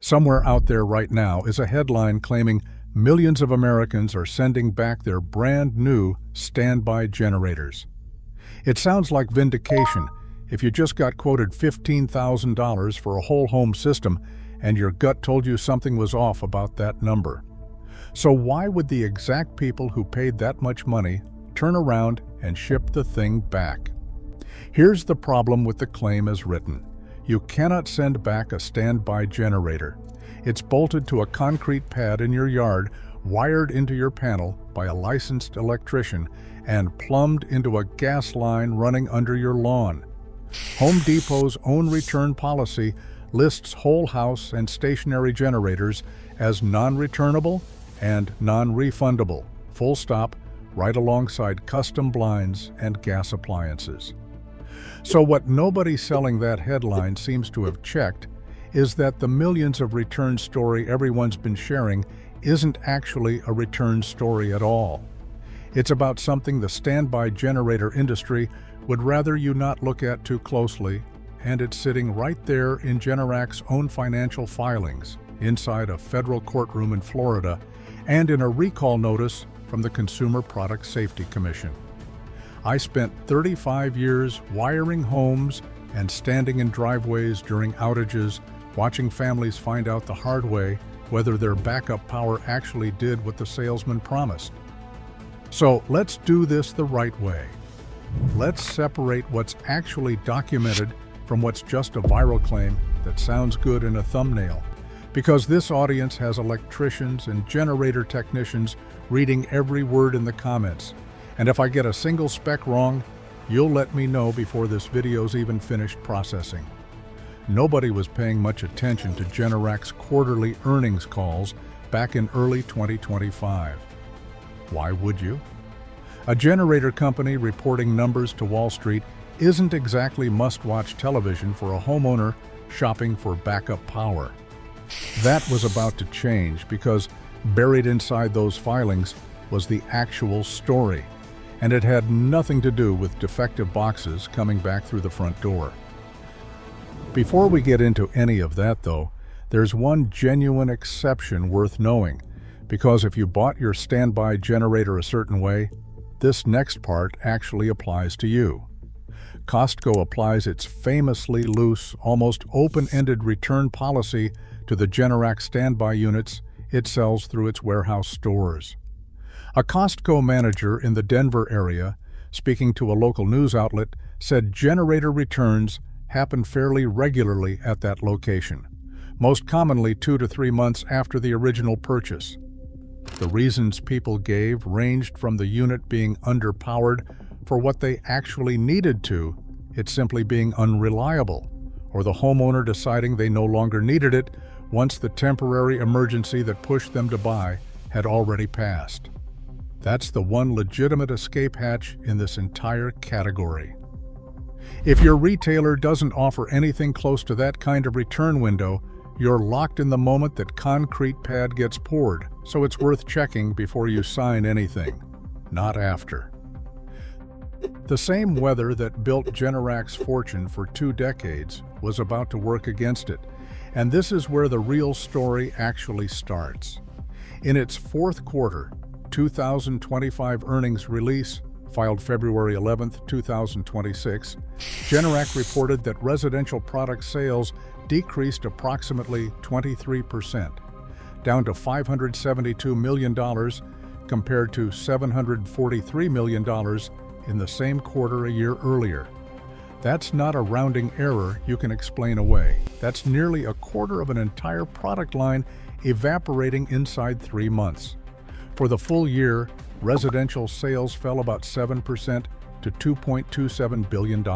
Somewhere out there right now is a headline claiming millions of Americans are sending back their brand new standby generators. It sounds like vindication if you just got quoted $15,000 for a whole home system and your gut told you something was off about that number. So why would the exact people who paid that much money turn around and ship the thing back? Here's the problem with the claim as written. You cannot send back a standby generator. It's bolted to a concrete pad in your yard, wired into your panel by a licensed electrician, and plumbed into a gas line running under your lawn. Home Depot's own return policy lists whole house and stationary generators as non-returnable and non-refundable, full stop, right alongside custom blinds and gas appliances. So what nobody selling that headline seems to have checked is that the millions of return story everyone's been sharing isn't actually a return story at all. It's about something the standby generator industry would rather you not look at too closely, and it's sitting right there in Generac's own financial filings, inside a federal courtroom in Florida, and in a recall notice from the Consumer Product Safety Commission. I spent 35 years wiring homes and standing in driveways during outages, watching families find out the hard way whether their backup power actually did what the salesman promised. So let's do this the right way. Let's separate what's actually documented from what's just a viral claim that sounds good in a thumbnail, because this audience has electricians and generator technicians reading every word in the comments. And if I get a single spec wrong, you'll let me know before this video's even finished processing. Nobody was paying much attention to Generac's quarterly earnings calls back in early 2025. Why would you? A generator company reporting numbers to Wall Street isn't exactly must-watch television for a homeowner shopping for backup power. That was about to change because buried inside those filings was the actual story, and it had nothing to do with defective boxes coming back through the front door. Before we get into any of that, though, there's one genuine exception worth knowing, because if you bought your standby generator a certain way, this next part actually applies to you. Costco applies its famously loose, almost open-ended return policy to the Generac standby units it sells through its warehouse stores. A Costco manager in the Denver area, speaking to a local news outlet, said generator returns happen fairly regularly at that location, most commonly 2 to 3 months after the original purchase. The reasons people gave ranged from the unit being underpowered for what they actually needed to, it simply being unreliable, or the homeowner deciding they no longer needed it once the temporary emergency that pushed them to buy had already passed. That's the one legitimate escape hatch in this entire category. If your retailer doesn't offer anything close to that kind of return window, you're locked in the moment that concrete pad gets poured, so it's worth checking before you sign anything, not after. The same weather that built Generac's fortune for 2 decades was about to work against it, and this is where the real story actually starts. In its fourth quarter, 2025 earnings release, filed February 11, 2026, Generac reported that residential product sales decreased approximately 23%, down to $572 million compared to $743 million in the same quarter a year earlier. That's not a rounding error you can explain away. That's nearly a quarter of an entire product line evaporating inside 3 months. For the full year, residential sales fell about 7% to $2.27 billion.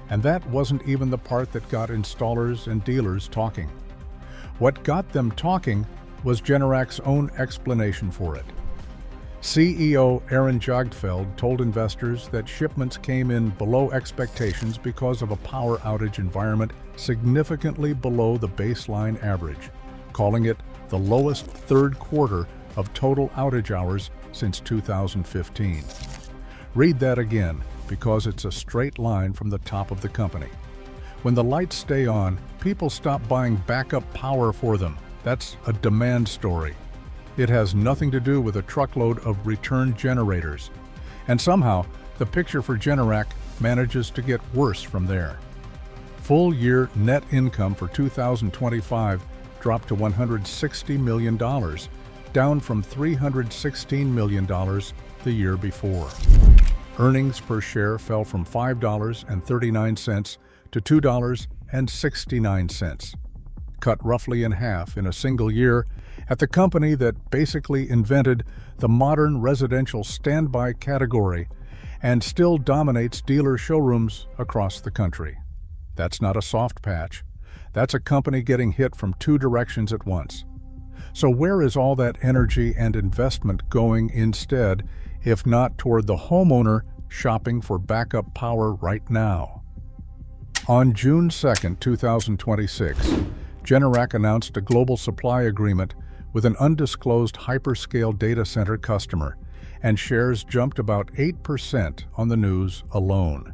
And that wasn't even the part that got installers and dealers talking. What got them talking was Generac's own explanation for it. CEO Aaron Jagdfeld told investors that shipments came in below expectations because of a power outage environment significantly below the baseline average, calling it the lowest third quarter of total outage hours since 2015. Read that again, because it's a straight line from the top of the company. When the lights stay on, people stop buying backup power for them. That's a demand story. It has nothing to do with a truckload of return generators. And somehow, the picture for Generac manages to get worse from there. Full-year net income for 2025 dropped to $160 million, down from $316 million the year before. Earnings per share fell from $5.39 to $2.69, cut roughly in half in a single year at the company that basically invented the modern residential standby category and still dominates dealer showrooms across the country. That's not a soft patch. That's a company getting hit from two directions at once. So where is all that energy and investment going instead, if not toward the homeowner shopping for backup power right now? On June 2, 2026, Generac announced a global supply agreement with an undisclosed hyperscale data center customer, and shares jumped about 8% on the news alone.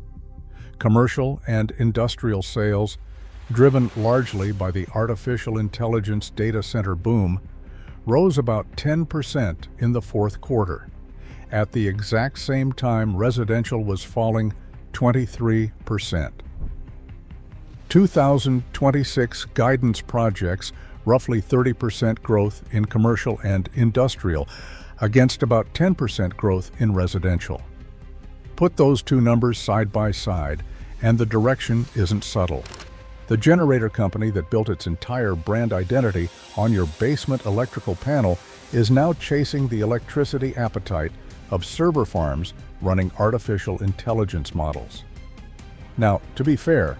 Commercial and industrial sales, driven largely by the artificial intelligence data center boom, rose about 10% in the fourth quarter. At the exact same time, residential was falling 23%. 2026 guidance projects roughly 30% growth in commercial and industrial, against about 10% growth in residential. Put those two numbers side by side, and the direction isn't subtle. The generator company that built its entire brand identity on your basement electrical panel is now chasing the electricity appetite of server farms running artificial intelligence models. Now, to be fair,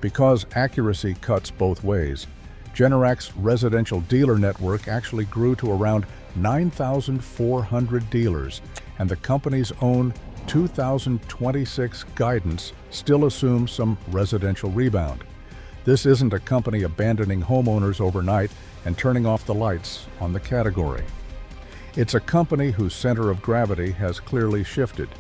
because accuracy cuts both ways, Generac's residential dealer network actually grew to around 9,400 dealers, and the company's own 2026 guidance still assumes some residential rebound. This isn't a company abandoning homeowners overnight and turning off the lights on the category. It's a company whose center of gravity has clearly shifted,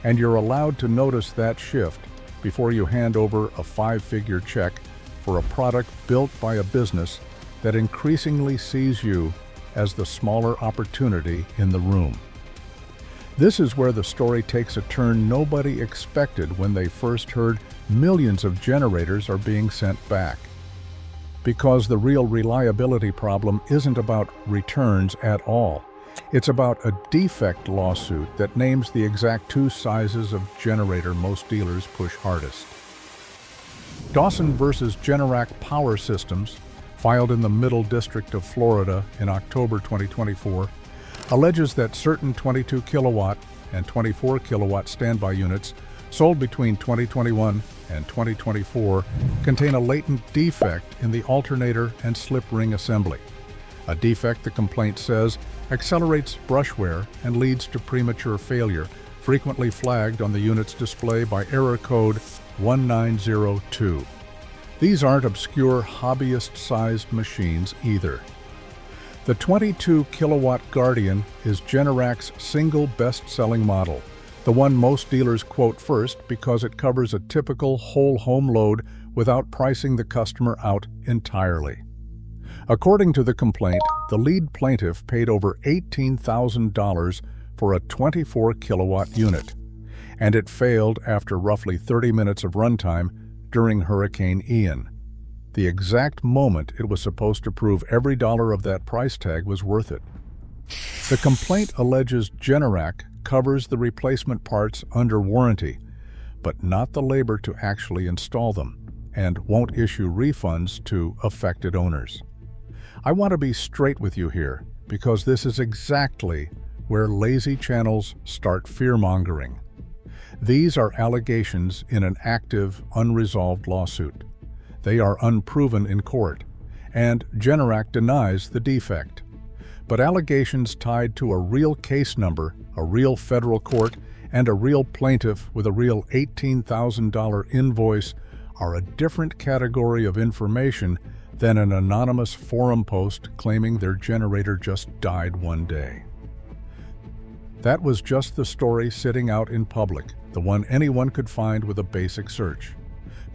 and you're allowed to notice that shift before you hand over a five-figure check for a product built by a business that increasingly sees you as the smaller opportunity in the room. This is where the story takes a turn nobody expected when they first heard millions of generators are being sent back. Because the real reliability problem isn't about returns at all. It's about a defect lawsuit that names the exact two sizes of generator most dealers push hardest. Dawson versus Generac Power Systems, filed in the Middle District of Florida in October 2024, alleges that certain 22 kilowatt and 24 kilowatt standby units sold between 2021 and 2024 contain a latent defect in the alternator and slip ring assembly. A defect, the complaint says, accelerates brush wear and leads to premature failure, frequently flagged on the unit's display by error code 1902. These aren't obscure hobbyist-sized machines either. The 22 kilowatt Guardian is Generac's single best-selling model, the one most dealers quote first because it covers a typical whole home load without pricing the customer out entirely. According to the complaint, the lead plaintiff paid over $18,000 for a 24 kilowatt unit, and it failed after roughly 30 minutes of runtime during Hurricane Ian, the exact moment it was supposed to prove every dollar of that price tag was worth it. The complaint alleges Generac covers the replacement parts under warranty, but not the labor to actually install them, and won't issue refunds to affected owners. I want to be straight with you here, because this is exactly where lazy channels start fear-mongering. These are allegations in an active, unresolved lawsuit. They are unproven in court, and Generac denies the defect. But allegations tied to a real case number, a real federal court, and a real plaintiff with a real $18,000 invoice are a different category of information than an anonymous forum post claiming their generator just died one day. That was just the story sitting out in public, the one anyone could find with a basic search.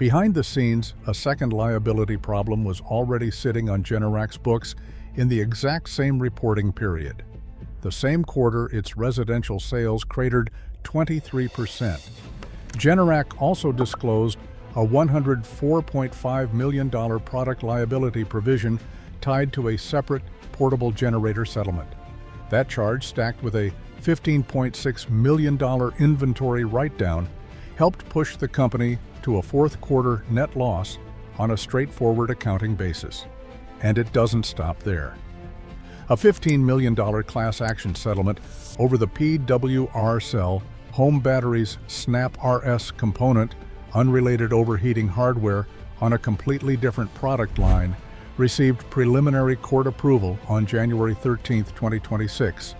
Behind the scenes, a second liability problem was already sitting on Generac's books in the exact same reporting period. The same quarter, its residential sales cratered 23%. Generac also disclosed a $104.5 million product liability provision tied to a separate portable generator settlement. That charge, stacked with a $15.6 million inventory write-down, helped push the company to a fourth-quarter net loss on a straightforward accounting basis. And it doesn't stop there. A $15 million class action settlement over the PWR cell home battery's Snap RS component, unrelated overheating hardware on a completely different product line, received preliminary court approval on January 13, 2026,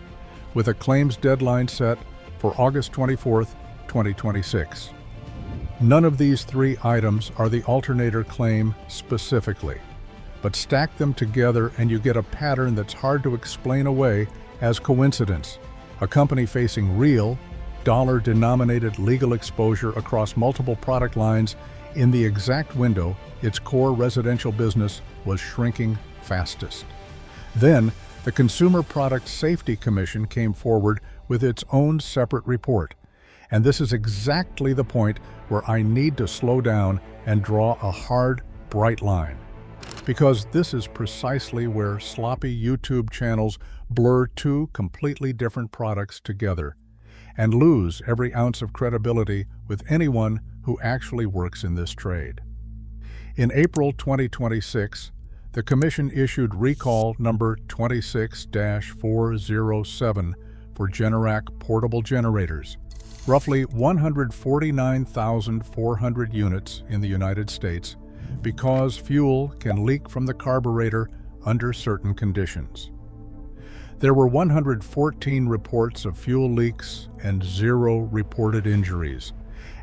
with a claims deadline set for August 24, 2026. None of these three items are the alternator claim specifically, but stack them together and you get a pattern that's hard to explain away as coincidence. A company facing real, dollar-denominated legal exposure across multiple product lines in the exact window its core residential business was shrinking fastest. Then, the Consumer Product Safety Commission came forward with its own separate report. And this is exactly the point where I need to slow down and draw a hard, bright line. Because this is precisely where sloppy YouTube channels blur two completely different products together and lose every ounce of credibility with anyone who actually works in this trade. In April 2026, the Commission issued recall number 26-407 for Generac portable generators, roughly 149,400 units in the United States, because fuel can leak from the carburetor under certain conditions. There were 114 reports of fuel leaks and 0 reported injuries,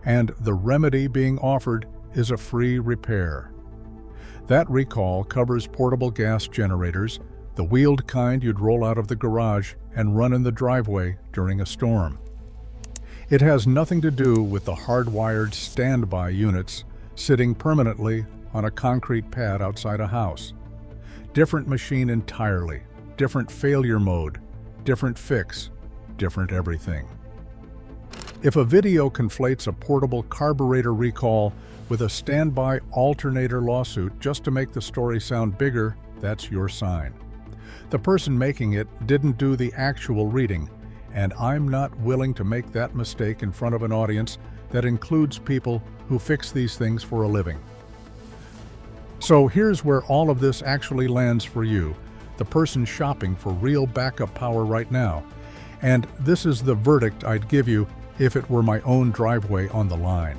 and the remedy being offered is a free repair. That recall covers portable gas generators, the wheeled kind you'd roll out of the garage and run in the driveway during a storm. It has nothing to do with the hardwired standby units sitting permanently on a concrete pad outside a house. Different machine entirely, different failure mode, different fix, different everything. If a video conflates a portable carburetor recall with a standby alternator lawsuit just to make the story sound bigger, that's your sign. The person making it didn't do the actual reading, and I'm not willing to make that mistake in front of an audience that includes people who fix these things for a living. So here's where all of this actually lands for you, the person shopping for real backup power right now. And this is the verdict I'd give you if it were my own driveway on the line.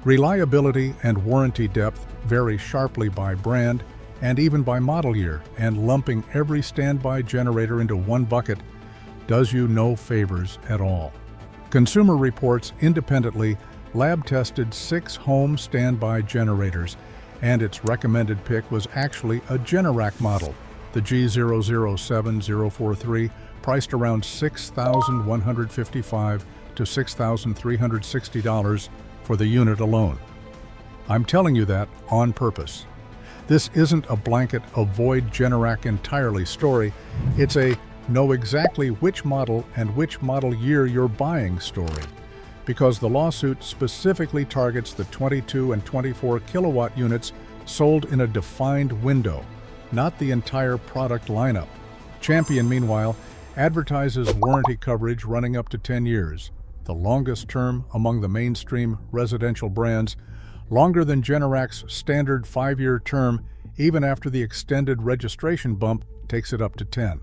Reliability and warranty depth vary sharply by brand and even by model year, and lumping every standby generator into one bucket does you no favors at all. Consumer Reports independently lab-tested 6 home standby generators, and its recommended pick was actually a Generac model, the G007043, priced around $6,155 to $6,360 for the unit alone. I'm telling you that on purpose. This isn't a blanket avoid Generac entirely story, it's a know exactly which model and which model year you're buying story, because the lawsuit specifically targets the 22 and 24 kilowatt units sold in a defined window, not the entire product lineup. Champion, meanwhile, advertises warranty coverage running up to 10 years, the longest term among the mainstream residential brands, longer than Generac's standard 5-year term, even after the extended registration bump takes it up to 10.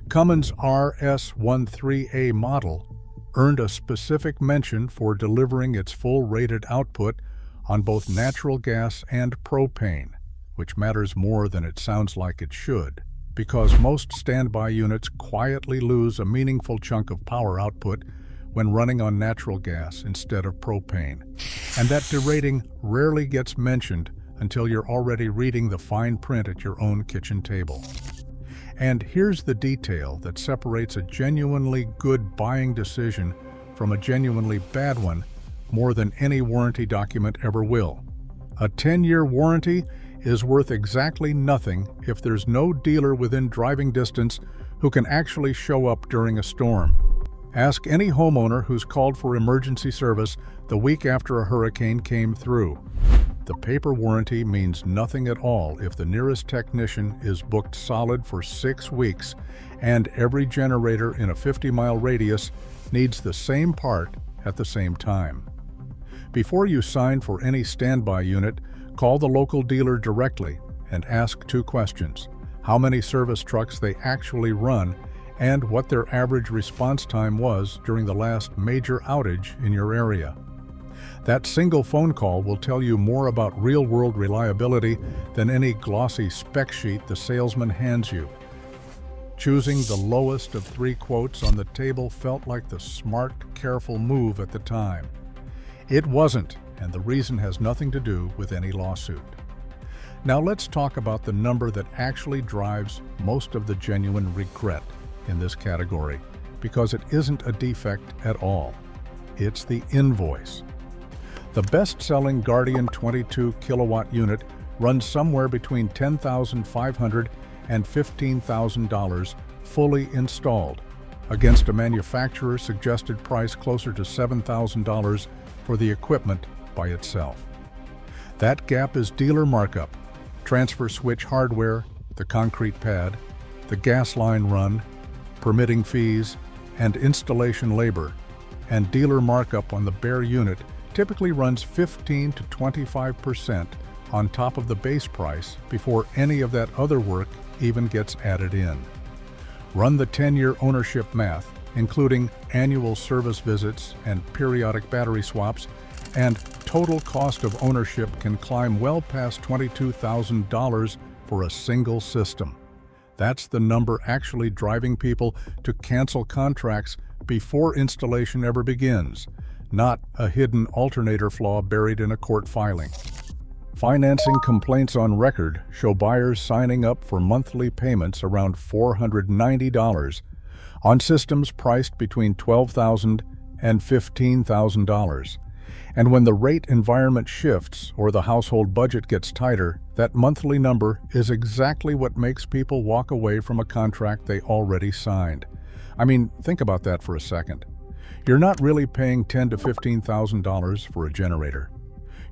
Cummins' RS13A model earned a specific mention for delivering its full rated output on both natural gas and propane, which matters more than it sounds like it should, because most standby units quietly lose a meaningful chunk of power output when running on natural gas instead of propane, and that derating rarely gets mentioned until you're already reading the fine print at your own kitchen table. And here's the detail that separates a genuinely good buying decision from a genuinely bad one more than any warranty document ever will. A 10-year warranty is worth exactly nothing if there's no dealer within driving distance who can actually show up during a storm. Ask any homeowner who's called for emergency service the week after a hurricane came through. The paper warranty means nothing at all if the nearest technician is booked solid for 6 weeks and every generator in a 50-mile radius needs the same part at the same time. Before you sign for any standby unit, call the local dealer directly and ask 2 questions: how many service trucks they actually run and what their average response time was during the last major outage in your area. That single phone call will tell you more about real-world reliability than any glossy spec sheet the salesman hands you. Choosing the lowest of 3 quotes on the table felt like the smart, careful move at the time. It wasn't, and the reason has nothing to do with any lawsuit. Now let's talk about the number that actually drives most of the genuine regret in this category, because it isn't a defect at all. It's the invoice. The best-selling Guardian 22 kilowatt unit runs somewhere between $10,500 and $15,000 fully installed, against a manufacturer's suggested price closer to $7,000 for the equipment by itself. That gap is dealer markup, transfer switch hardware, the concrete pad, the gas line run, permitting fees, and installation labor, and dealer markup on the bare unit typically runs 15 to 25% on top of the base price before any of that other work even gets added in. Run the 10-year ownership math, including annual service visits and periodic battery swaps, and total cost of ownership can climb well past $22,000 for a single system. That's the number actually driving people to cancel contracts before installation ever begins, not a hidden alternator flaw buried in a court filing. Financing complaints on record show buyers signing up for monthly payments around $490 on systems priced between $12,000 and $15,000. And when the rate environment shifts or the household budget gets tighter, that monthly number is exactly what makes people walk away from a contract they already signed. I mean, think about that for a second. You're not really paying $10,000 to $15,000 for a generator.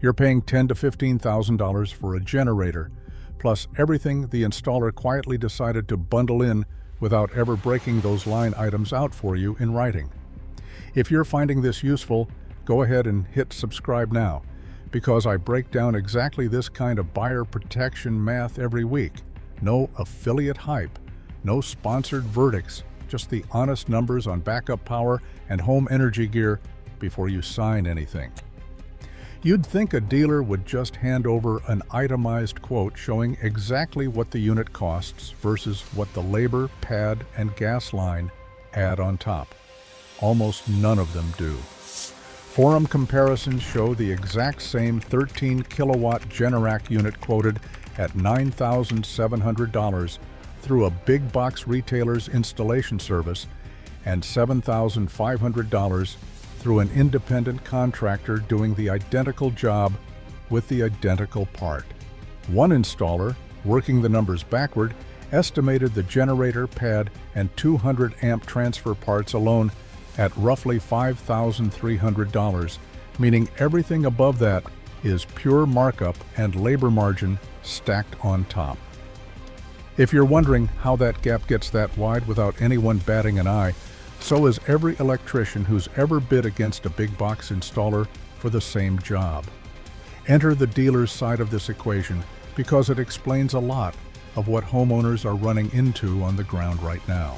You're paying $10,000 to $15,000 for a generator, plus everything the installer quietly decided to bundle in without ever breaking those line items out for you in writing. If you're finding this useful, go ahead and hit subscribe now, because I break down exactly this kind of buyer protection math every week. No affiliate hype, no sponsored verdicts, just the honest numbers on backup power and home energy gear before you sign anything. You'd think a dealer would just hand over an itemized quote showing exactly what the unit costs versus what the labor, pad, and gas line add on top. Almost none of them do. Forum comparisons show the exact same 13 kilowatt Generac unit quoted at $9,700 through a big box retailer's installation service and $7,500 through an independent contractor doing the identical job with the identical part. One installer, working the numbers backward, estimated the generator, pad, and 200 amp transfer parts alone at roughly $5,300, meaning everything above that is pure markup and labor margin stacked on top. If you're wondering how that gap gets that wide without anyone batting an eye, so is every electrician who's ever bid against a big box installer for the same job. Enter the dealer's side of this equation because it explains a lot of what homeowners are running into on the ground right now.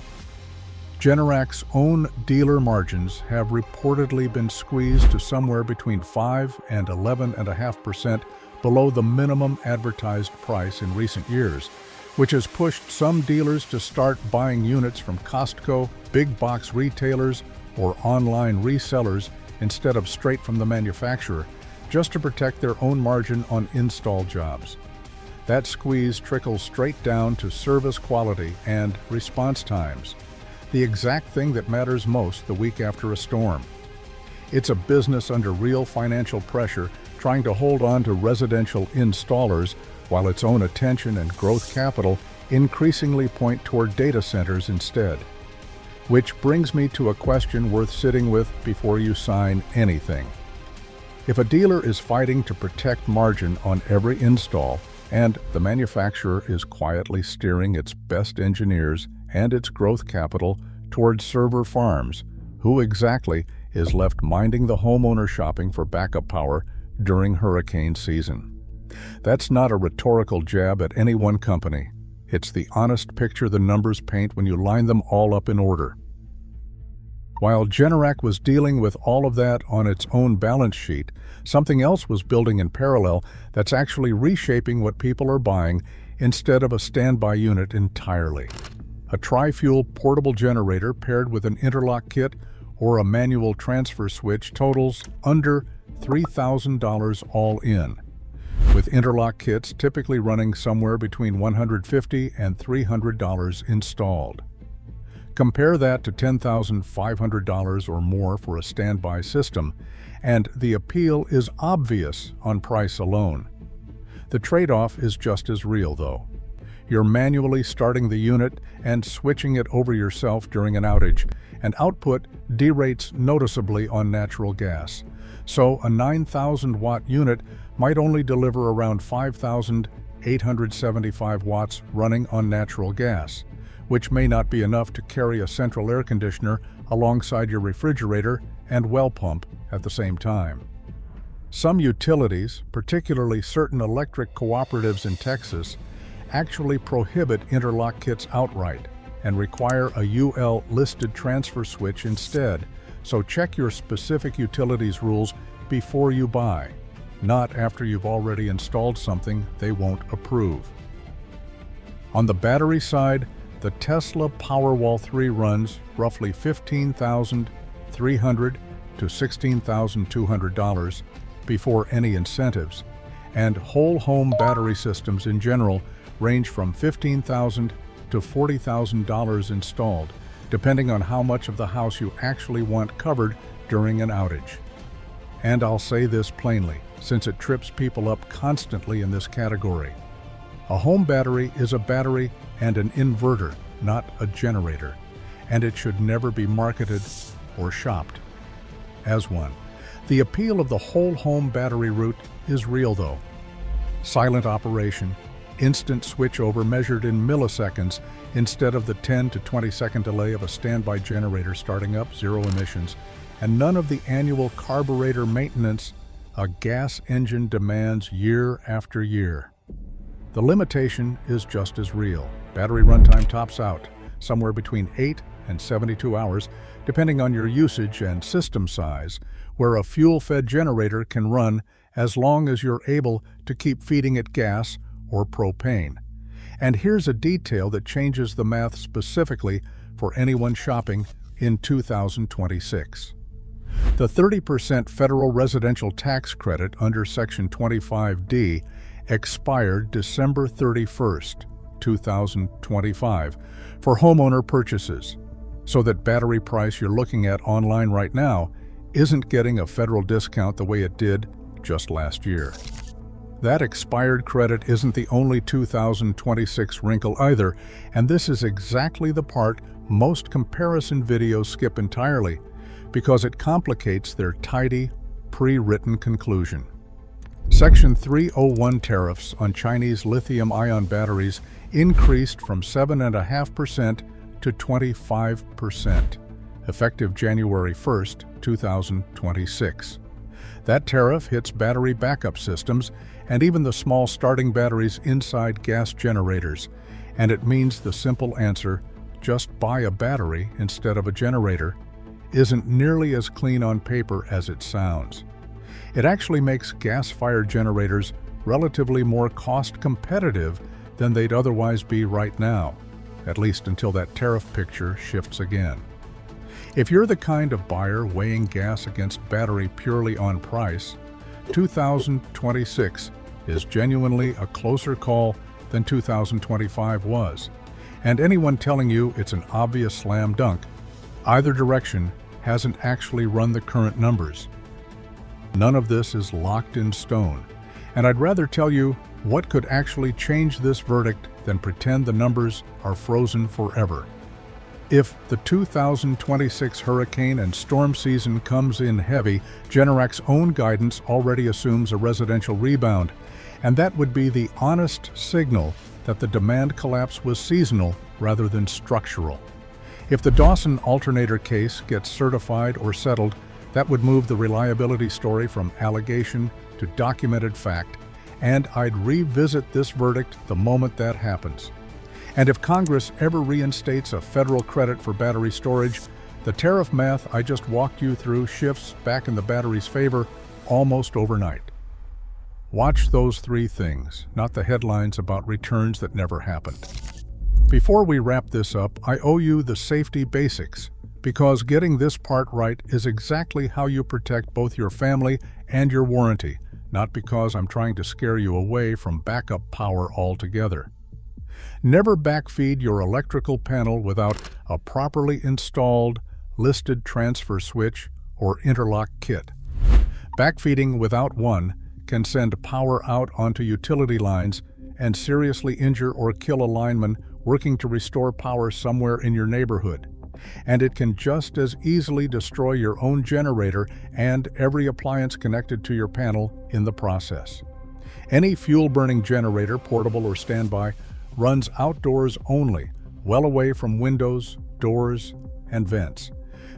Generac's own dealer margins have reportedly been squeezed to somewhere between 5 and 11.5% below the minimum advertised price in recent years, which has pushed some dealers to start buying units from Costco, big box retailers, or online resellers instead of straight from the manufacturer, just to protect their own margin on install jobs. That squeeze trickles straight down to service quality and response times, the exact thing that matters most the week after a storm. It's a business under real financial pressure, trying to hold on to residential installers while its own attention and growth capital increasingly point toward data centers instead. Which brings me to a question worth sitting with before you sign anything. If a dealer is fighting to protect margin on every install, and the manufacturer is quietly steering its best engineers and its growth capital towards server farms, who exactly is left minding the homeowner shopping for backup power during hurricane season? That's not a rhetorical jab at any one company. It's the honest picture the numbers paint when you line them all up in order. While Generac was dealing with all of that on its own balance sheet, something else was building in parallel that's actually reshaping what people are buying instead of a standby unit entirely. A tri-fuel portable generator paired with an interlock kit or a manual transfer switch totals under $3,000 all in, with interlock kits typically running somewhere between $150 and $300 installed. Compare that to $10,500 or more for a standby system, and the appeal is obvious on price alone. The trade-off is just as real, though. You're manually starting the unit and switching it over yourself during an outage, and output derates noticeably on natural gas. So a 9,000-watt unit might only deliver around 5,875 watts running on natural gas, which may not be enough to carry a central air conditioner alongside your refrigerator and well pump at the same time. Some utilities, particularly certain electric cooperatives in Texas, actually prohibit interlock kits outright and require a UL-listed transfer switch instead, so check your specific utilities rules before you buy, not after you've already installed something they won't approve. On the battery side, the Tesla Powerwall 3 runs roughly $15,300 to $16,200 before any incentives, and whole home battery systems in general range from $15,000 to $40,000 installed, depending on how much of the house you actually want covered during an outage. And I'll say this plainly, since it trips people up constantly in this category. A home battery is a battery and an inverter, not a generator, and it should never be marketed or shopped as one. The appeal of the whole home battery route is real though. Silent operation, instant switchover measured in milliseconds instead of the 10 to 20 second delay of a standby generator starting up, zero emissions, and none of the annual carburetor maintenance a gas engine demands year after year. The limitation is just as real. Battery runtime tops out somewhere between 8 and 72 hours, depending on your usage and system size, where a fuel-fed generator can run as long as you're able to keep feeding it gas or propane. And here's a detail that changes the math specifically for anyone shopping in 2026. The 30% federal residential tax credit under Section 25D expired December 31st, 2025 for homeowner purchases, so that battery price you're looking at online right now isn't getting a federal discount the way it did just last year. That expired credit isn't the only 2026 wrinkle either, and this is exactly the part most comparison videos skip entirely, because it complicates their tidy, pre-written conclusion. Section 301 tariffs on Chinese lithium-ion batteries increased from 7.5% to 25%, effective January 1st, 2026. That tariff hits battery backup systems and even the small starting batteries inside gas generators, and it means the simple answer, just buy a battery instead of a generator, isn't nearly as clean on paper as it sounds. It actually makes gas-fired generators relatively more cost-competitive than they'd otherwise be right now, at least until that tariff picture shifts again. If you're the kind of buyer weighing gas against battery purely on price, 2026 is genuinely a closer call than 2025 was, and anyone telling you it's an obvious slam dunk, either direction, hasn't actually run the current numbers. None of this is locked in stone, and I'd rather tell you what could actually change this verdict than pretend the numbers are frozen forever. If the 2026 hurricane and storm season comes in heavy, Generac's own guidance already assumes a residential rebound, and that would be the honest signal that the demand collapse was seasonal rather than structural. If the Dawson alternator case gets certified or settled, that would move the reliability story from allegation to documented fact, and I'd revisit this verdict the moment that happens. And if Congress ever reinstates a federal credit for battery storage, the tariff math I just walked you through shifts back in the battery's favor almost overnight. Watch those three things, not the headlines about returns that never happened. Before we wrap this up, I owe you the safety basics, because getting this part right is exactly how you protect both your family and your warranty, not because I'm trying to scare you away from backup power altogether. Never backfeed your electrical panel without a properly installed, listed transfer switch or interlock kit. Backfeeding without one can send power out onto utility lines and seriously injure or kill a lineman working to restore power somewhere in your neighborhood. And it can just as easily destroy your own generator and every appliance connected to your panel in the process. Any fuel-burning generator, portable or standby, runs outdoors only, well away from windows, doors, and vents,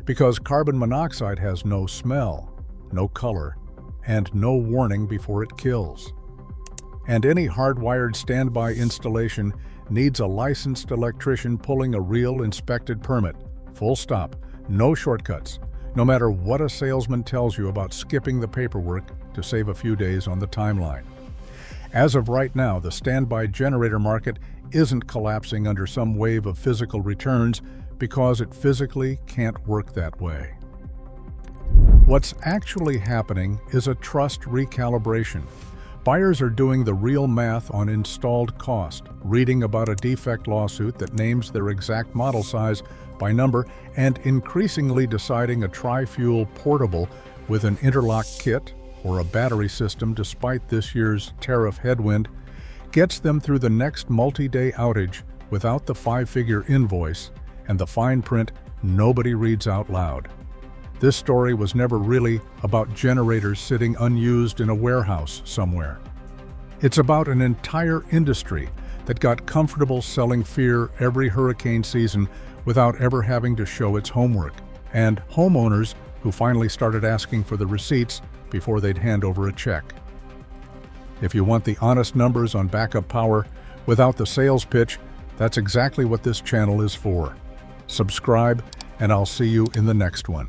because carbon monoxide has no smell, no color, and no warning before it kills. And any hardwired standby installation needs a licensed electrician pulling a real inspected permit. Full stop. No shortcuts, no matter what a salesman tells you about skipping the paperwork to save a few days on the timeline. As of right now, the standby generator market isn't collapsing under some wave of physical returns because it physically can't work that way. What's actually happening is a trust recalibration. Buyers are doing the real math on installed cost, reading about a defect lawsuit that names their exact model size by number, and increasingly deciding a tri-fuel portable with an interlock kit or a battery system, despite this year's tariff headwind, gets them through the next multi-day outage without the five-figure invoice and the fine print nobody reads out loud. This story was never really about generators sitting unused in a warehouse somewhere. It's about an entire industry that got comfortable selling fear every hurricane season without ever having to show its homework, and homeowners who finally started asking for the receipts before they'd hand over a check. If you want the honest numbers on backup power without the sales pitch, that's exactly what this channel is for. Subscribe, and I'll see you in the next one.